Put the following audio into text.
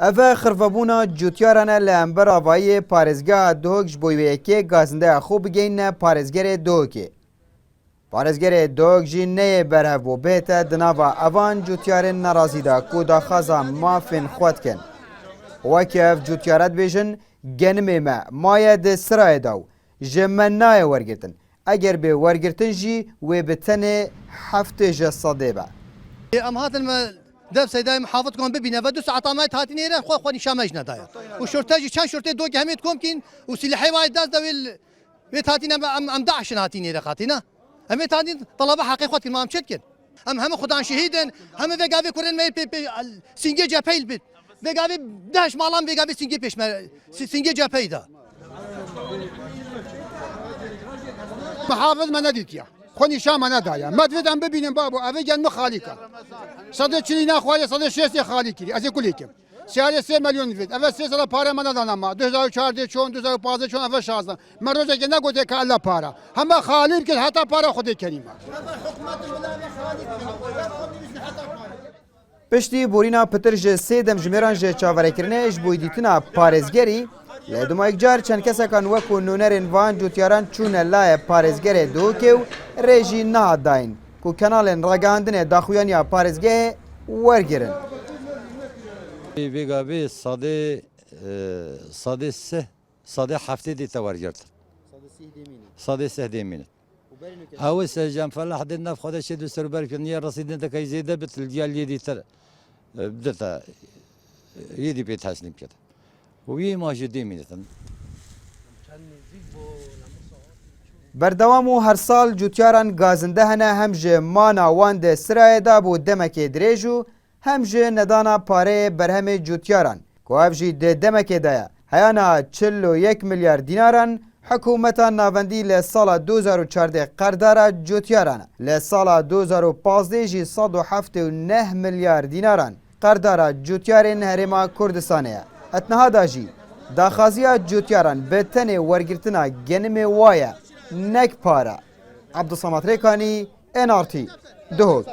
اوه خرفبونا جوتیارانه لامبر آوایی پارزگاه دوگش بویویکی گازنده خوب بگین پارزگر دوگی. پارزگر دوگ جی نه بره و بیت دناوا اوان جوتیار نرازی دا کودا خازا مافین خود کن. وکیف جوتیارت بیشن گنمی ما مایه ده سرای داو جمن نای ورگرتن. اگر به ورگرتن جی و بتنه هفته جساده با. ام هاتن دب سيداي محافظكم ببينا فدو ساعات ما تاتني هنا خو خوني شامجنا دايا وشرطاجي كان شرطي دو جهمتكم كين وسلاحي وايد داز دويل بتاتينا ام داعش هاتيني رقاتنا ام تاتين طلبه حقيقه ما مشكل ام هم خدان شهيدا هم فيغافي كورن مي سينجي جابيل بيت فيغافي داش مالام فيغافي سينجي بيش سينجي جابيدا محافظ ما نديت يا خوني شام انا دايا ما تفيدم ببينم بابو ابي جن خاليكا صدق چلی نخواهی صدق 6 خالی کردی از کلی کم 3 میلیون فید اول 3 سال پاره من ندانم ما 2014 چون 2015 چون اول 16 من روزی که نگوده که الله پاره همه خالی که حتی پاره خودی کنیم پشتی بورینا پترج سیدم جمیران جه چاورکرنه اش بویدیتنا پارزگری لدما یک جار چند کسا کن وکو نونرین وان جوتیاران چون لای پارزگر دوکیو ریجی نه داین کو کانالن رگاندنه داخویانیا پارزگه ورگرن بیگابی صاده هفته دیتا ورگرد صاده 3 دیمینه اول سجام فلاح حد النف خدا شد سر برك نيا رصيد كي زيده بتلجال يدي تر بدتا يدي بيت حسن كده وهي موجودين منتن بردوام هر سال جوتیاران گازنده هنه هم جه مانا واند سرای دا بو دمک دریجو هم جه ندانا پاره برهم جوتیاران که او جه ده دمک دایا هیانا 41 میلیارد دیناران حکومتا ناوندی لسال 2014 قردارا جوتیاران لسال 2015 جه 179 میلیارد دیناران قردارا جوتیارین هرما کردستانه اتنها دا جی داخازیا جوتیاران به تنه ورگرتنا گنم وایا نک پارا عبدالصمد ریکانی NRT دهوک